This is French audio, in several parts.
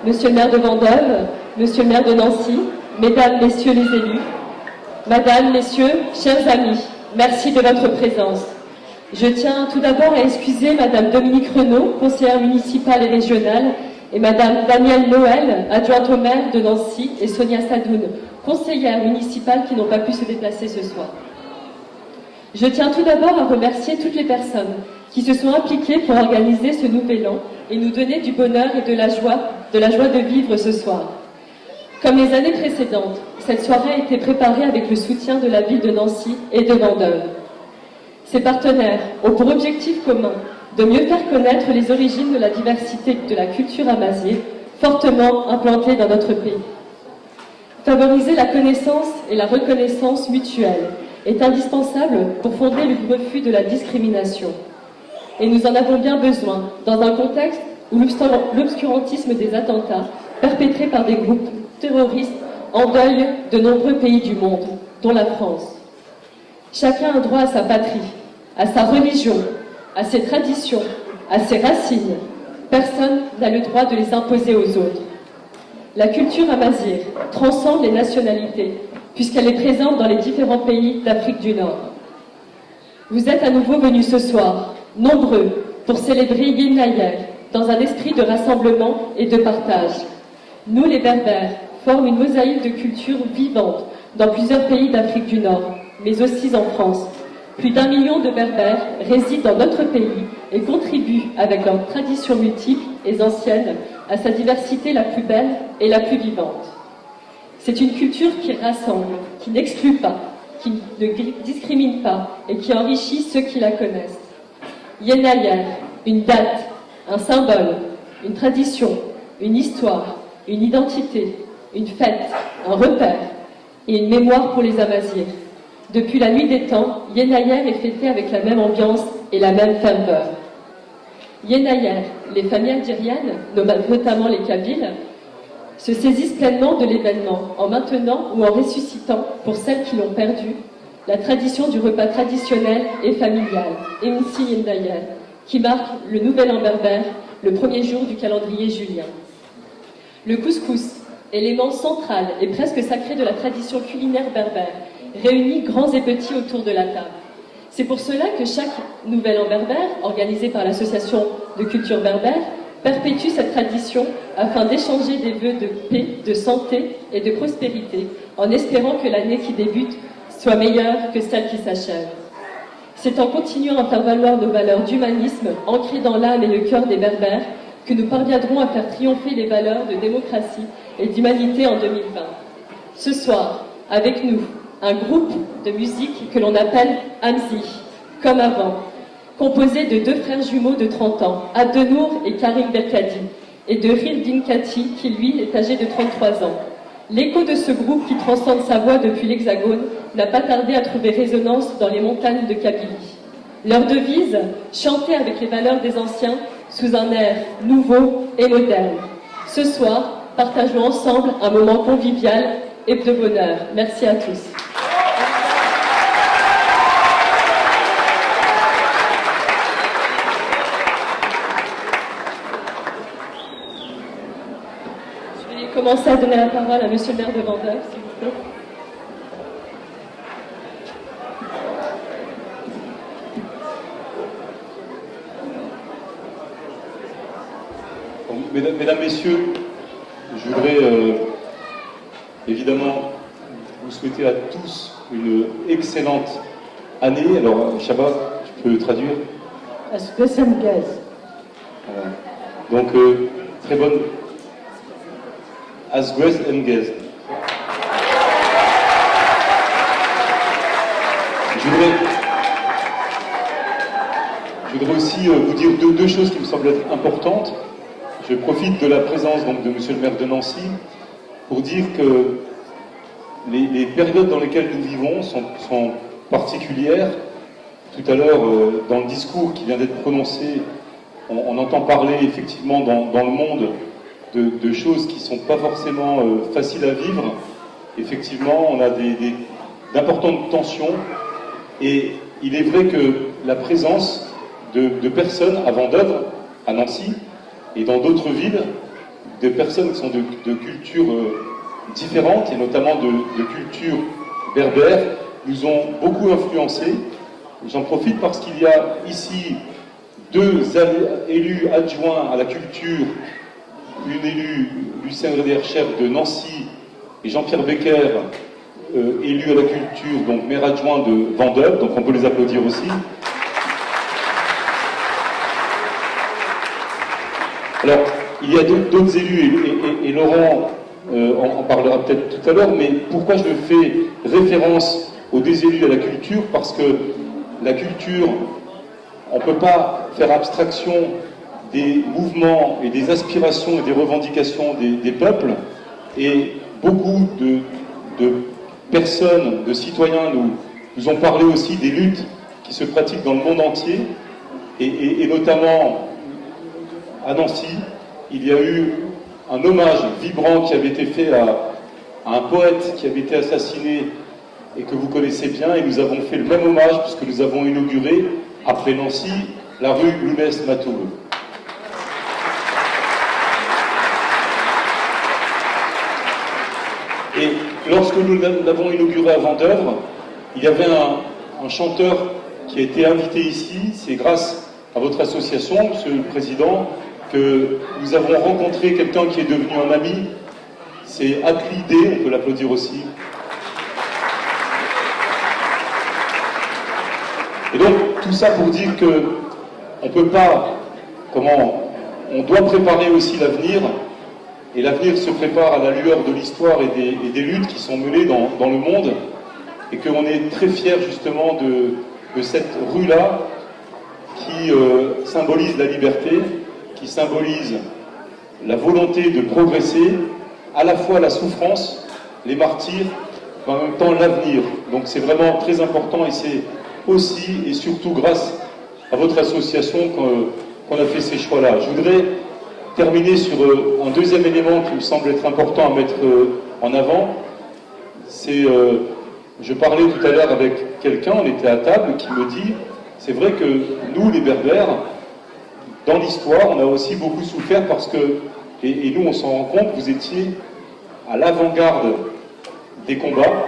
Monsieur le maire de Vendôme, Monsieur le maire de Nancy, Mesdames, Messieurs les élus, Madame, Messieurs, chers amis, merci de votre présence. Je tiens tout d'abord à excuser Madame Dominique Renaud, conseillère municipale et régionale, et Madame Danielle Noël, adjointe au maire de Nancy, et Sonia Sadoun, conseillère municipale, qui n'ont pas pu se déplacer ce soir. Je tiens tout d'abord à remercier toutes les personnes qui se sont impliquées pour organiser ce nouvel an et nous donner du bonheur et de la joie de vivre ce soir. Comme les années précédentes, cette soirée a été préparée avec le soutien de la ville de Nancy et de Vendôme. Ces partenaires ont pour objectif commun de mieux faire connaître les origines de la diversité de la culture amazière, fortement implantée dans notre pays. Favoriser la connaissance et la reconnaissance mutuelle est indispensable pour fonder le refus de la discrimination. Et nous en avons bien besoin dans un contexte où l'obscurantisme des attentats perpétrés par des groupes terroristes endeuille de nombreux pays du monde, dont la France. Chacun a droit à sa patrie, à sa religion, à ses traditions, à ses racines. Personne n'a le droit de les imposer aux autres. La culture amazière transcende les nationalités, puisqu'elle est présente dans les différents pays d'Afrique du Nord. Vous êtes à nouveau venus ce soir, nombreux, pour célébrer Yen Nayer, dans un esprit de rassemblement et de partage. Nous, les Berbères, forment une mosaïque de cultures vivantes dans plusieurs pays d'Afrique du Nord, mais aussi en France. Plus d'1 million de Berbères résident dans notre pays et contribuent, avec leurs traditions multiples et anciennes, à sa diversité la plus belle et la plus vivante. C'est une culture qui rassemble, qui n'exclut pas, qui ne discrimine pas et qui enrichit ceux qui la connaissent. Yen Nayer, une date, un symbole, une tradition, une histoire, une identité, une fête, un repère et une mémoire pour les Amazières. Depuis la nuit des temps, Yen Nayer est fêté avec la même ambiance et la même ferveur. Yen Nayer, les familles algériennes, notamment les Kabyles, se saisissent pleinement de l'événement en maintenant ou en ressuscitant, pour celles qui l'ont perdu, la tradition du repas traditionnel et familial, Emsi Yen Nayer, qui marque le nouvel an berbère, le premier jour du calendrier julien. Le couscous, élément central et presque sacré de la tradition culinaire berbère, réunit grands et petits autour de la table. C'est pour cela que chaque nouvel an berbère, organisé par l'association de culture berbère, perpétue cette tradition afin d'échanger des vœux de paix, de santé et de prospérité, en espérant que l'année qui débute soit meilleure que celle qui s'achève. C'est en continuant à faire valoir nos valeurs d'humanisme, ancrées dans l'âme et le cœur des Berbères, que nous parviendrons à faire triompher les valeurs de démocratie et d'humanité en 2020. Ce soir, avec nous, un groupe de musique que l'on appelle Amzi, comme avant, composé de 2 frères jumeaux de 30 ans, Abdenour et Karim Belkadi, et de Rildin Kati, qui lui est âgé de 33 ans. L'écho de ce groupe qui transcende sa voix depuis l'Hexagone n'a pas tardé à trouver résonance dans les montagnes de Kabylie. Leur devise, chanter avec les valeurs des anciens sous un air nouveau et moderne. Ce soir, partageons ensemble un moment convivial et de bonheur. Merci à tous. Je vais commencer à donner la parole à Monsieur le maire de Vendôme, s'il vous plaît. Mesdames, Messieurs, je voudrais évidemment vous souhaiter à tous une excellente année. Alors, Shabbat, tu peux traduire? Donc, très bonne. As Grace Engez. Je voudrais aussi vous dire deux choses qui me semblent être importantes. Je profite de la présence donc, de Monsieur le maire de Nancy pour dire que les périodes dans lesquelles nous vivons sont particulières. Tout à l'heure, dans le discours qui vient d'être prononcé, on entend parler effectivement dans le monde de choses qui ne sont pas forcément faciles à vivre. Effectivement, on a d'importantes tensions et il est vrai que la présence de personnes à Vendôme, à Nancy et dans d'autres villes des personnes qui sont de cultures différentes, et notamment de culture berbère, nous ont beaucoup influencés. J'en profite parce qu'il y a ici 2 élus adjoints à la culture, une élue Lucien Reder-Chef de Nancy et Jean-Pierre Becker, élu à la culture, donc maire adjoint de Vendôme, donc on peut les applaudir aussi. Alors, il y a d'autres élus, et Laurent en parlera peut-être tout à l'heure, mais pourquoi je fais référence aux 2 élus à la culture? Parce que la culture, on ne peut pas faire abstraction des mouvements et des aspirations et des revendications des peuples, et beaucoup de personnes, de citoyens nous ont parlé aussi des luttes qui se pratiquent dans le monde entier, et notamment à Nancy, il y a eu un hommage vibrant qui avait été fait à un poète qui avait été assassiné et que vous connaissez bien, et nous avons fait le même hommage puisque nous avons inauguré, après Nancy, la rue Lounès-Matoul. Et lorsque nous l'avons inauguré à Vendeuvre, il y avait un chanteur qui a été invité ici. C'est grâce à votre association, Monsieur le Président, que nous avons rencontré quelqu'un qui est devenu un ami. C'est Atli D, on peut l'applaudir aussi. Et donc, tout ça pour dire que on peut pas, on doit préparer aussi l'avenir, et l'avenir se prépare à la lueur de l'histoire et des luttes qui sont menées dans le monde, et qu'on est très fiers justement de cette rue-là qui symbolise la liberté, qui symbolise la volonté de progresser, à la fois la souffrance, les martyrs, mais en même temps l'avenir. Donc c'est vraiment très important, et c'est aussi et surtout grâce à votre association qu'on a fait ces choix-là. Je voudrais terminer sur un deuxième élément qui me semble être important à mettre en avant. C'est, je parlais tout à l'heure avec quelqu'un, on était à table, qui me dit, c'est vrai que nous, les Berbères, dans l'histoire, on a aussi beaucoup souffert parce que, et nous on s'en rend compte, vous étiez à l'avant-garde des combats,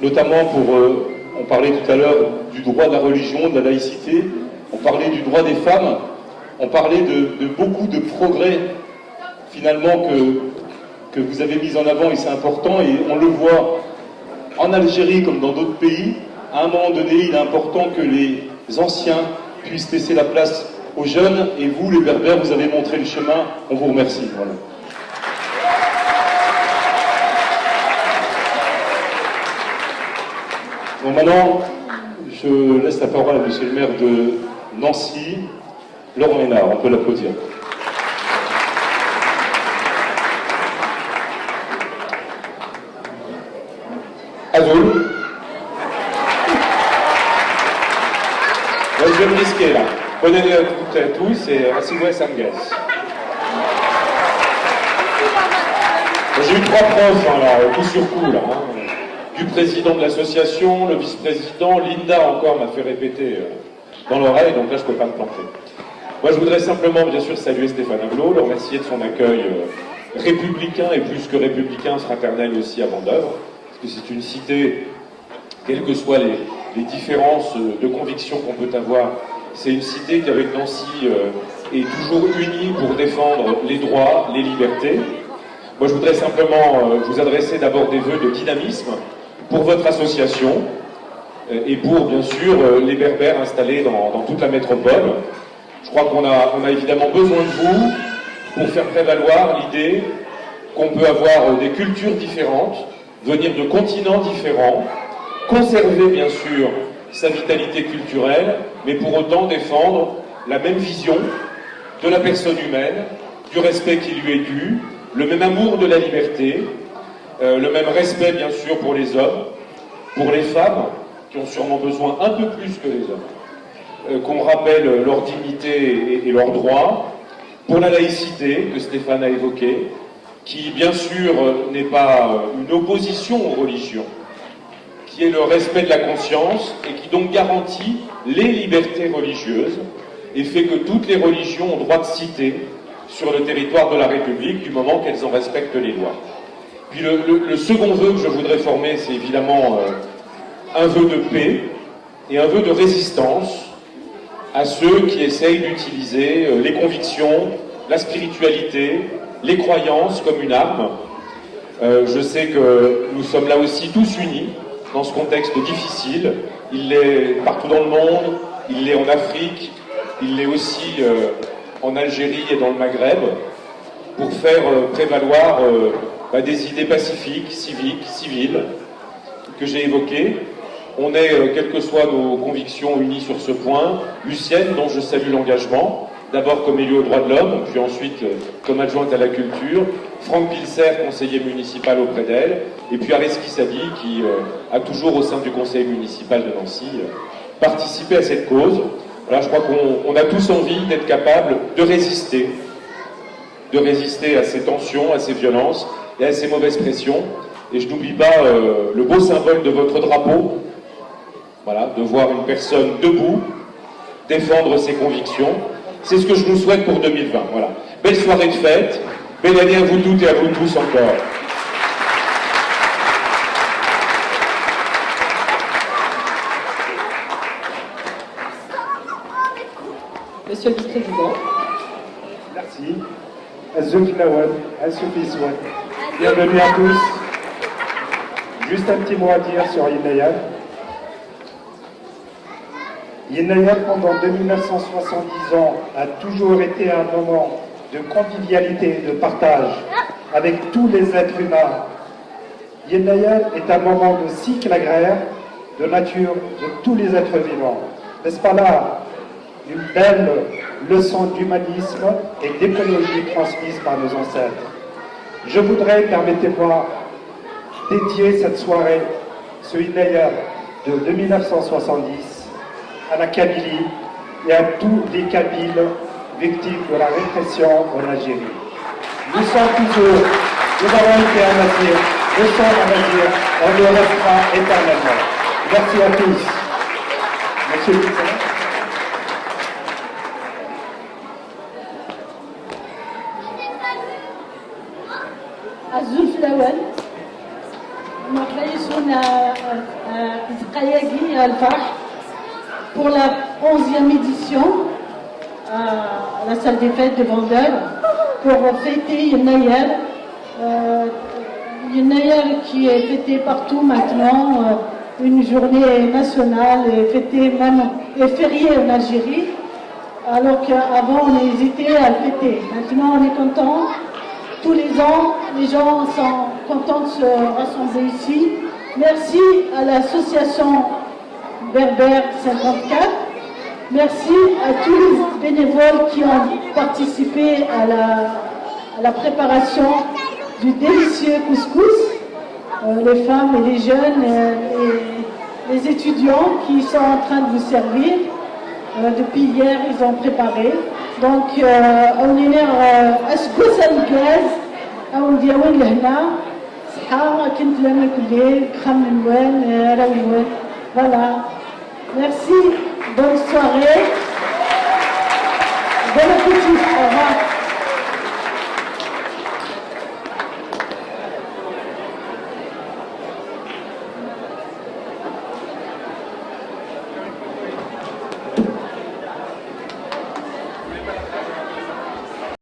notamment pour, on parlait tout à l'heure du droit de la religion, de la laïcité, on parlait du droit des femmes, on parlait de beaucoup de progrès finalement que vous avez mis en avant, et c'est important, et on le voit en Algérie comme dans d'autres pays. À un moment donné, il est important que les anciens puissent laisser la place aux jeunes, et vous, les Berbères, vous avez montré le chemin, on vous remercie. Voilà. Bon, maintenant, je laisse la parole à monsieur le maire de Nancy, Laurent Hénard, on peut l'applaudir. Azul. Je vais me risquer là. Bonne année à toutes et à tous, et à Sigouet Sangues. J'ai eu 3 profs, hein, là, coup sur coup, là. Du président de l'association, le vice-président, Linda encore m'a fait répéter dans l'oreille, donc là je ne peux pas me planter. Moi je voudrais simplement bien sûr saluer Stéphane Ablot, le remercier de son accueil républicain, et plus que républicain, fraternel aussi à Vendeuvre, parce que c'est une cité, quelles que soient les différences de conviction qu'on peut avoir, c'est une cité qui avec Nancy est toujours unie pour défendre les droits, les libertés. Moi je voudrais simplement vous adresser d'abord des vœux de dynamisme pour votre association et pour, bien sûr, les Berbères installés dans toute la métropole. Je crois qu'on a évidemment besoin de vous pour faire prévaloir l'idée qu'on peut avoir des cultures différentes, venir de continents différents, conserver, bien sûr, sa vitalité culturelle, mais pour autant défendre la même vision de la personne humaine, du respect qui lui est dû, le même amour de la liberté, le même respect bien sûr pour les hommes, pour les femmes, qui ont sûrement besoin un peu plus que les hommes, qu'on rappelle leur dignité et leurs droits, pour la laïcité que Stéphane a évoquée, qui bien sûr n'est pas une opposition aux religions, qui est le respect de la conscience et qui donc garantit les libertés religieuses et fait que toutes les religions ont droit de citer sur le territoire de la République du moment qu'elles en respectent les lois. Puis le second vœu que je voudrais former, c'est évidemment un vœu de paix et un vœu de résistance à ceux qui essayent d'utiliser les convictions, la spiritualité, les croyances comme une arme. Je sais que nous sommes là aussi tous unis dans ce contexte difficile. Il l'est partout dans le monde, il l'est en Afrique, il l'est aussi en Algérie et dans le Maghreb, pour faire prévaloir des idées pacifiques, civiques, civiles, que j'ai évoquées. On est, quelles que soient nos convictions, unis sur ce point. Lucienne, dont je salue l'engagement, d'abord comme élue aux droits de l'homme, puis ensuite comme adjointe à la culture. Franck Pilser, conseiller municipal auprès d'elle. Et puis Areski Sadi, qui a toujours au sein du conseil municipal de Nancy participé à cette cause. Voilà, je crois qu'on a tous envie d'être capables de résister à ces tensions, à ces violences et à ces mauvaises pressions. Et je n'oublie pas le beau symbole de votre drapeau, voilà, de voir une personne debout, défendre ses convictions. C'est ce que je vous souhaite pour 2020. Voilà. Belle soirée de fête, belle année à vous toutes et à vous tous encore. Monsieur le vice-président. Merci. Azouk Lawal, Azouk Iswan. Bienvenue à tous. Juste un petit mot à dire sur Yenayal. Yenayal, pendant 2970 ans, a toujours été un moment de convivialité, de partage avec tous les êtres humains. Yenayal est un moment de cycle agraire, de nature, de tous les êtres vivants. N'est-ce pas là une belle leçon d'humanisme et d'écologie transmise par nos ancêtres? Je voudrais, permettez-moi, dédier cette soirée, ce Yenayal de 1970, à la Kabylie et à tous les Kabyles victimes de la répression en Algérie. Nous sommes toujours, nous avons été un Nazir, nous sommes un Nazir, on le restera éternellement. Merci à tous. Monsieur le Président. الزول في الأول نعيشون زقاياقي الفرح pour la 11e édition à la salle des fêtes de Vendôme pour fêter Yenayal. Yenayal qui est fêté partout maintenant, une journée nationale et fêtée même et fériée en Algérie, alors qu'avant on hésitait à le fêter. Maintenant on est content. Tous les ans, les gens sont contents de se rassembler ici. Merci à l'association Berbère 54. Merci à tous les bénévoles qui ont participé à la préparation du délicieux couscous. Les femmes et les jeunes et les étudiants qui sont en train de vous servir. Depuis hier, ils ont préparé. Donc, on est أشكوس الجاز أو ديوان لهنا صحة كنت لنا كليل خمن وين راوي وين. Voilà. Merci. Bonne soirée. Bon appétit. Au revoir.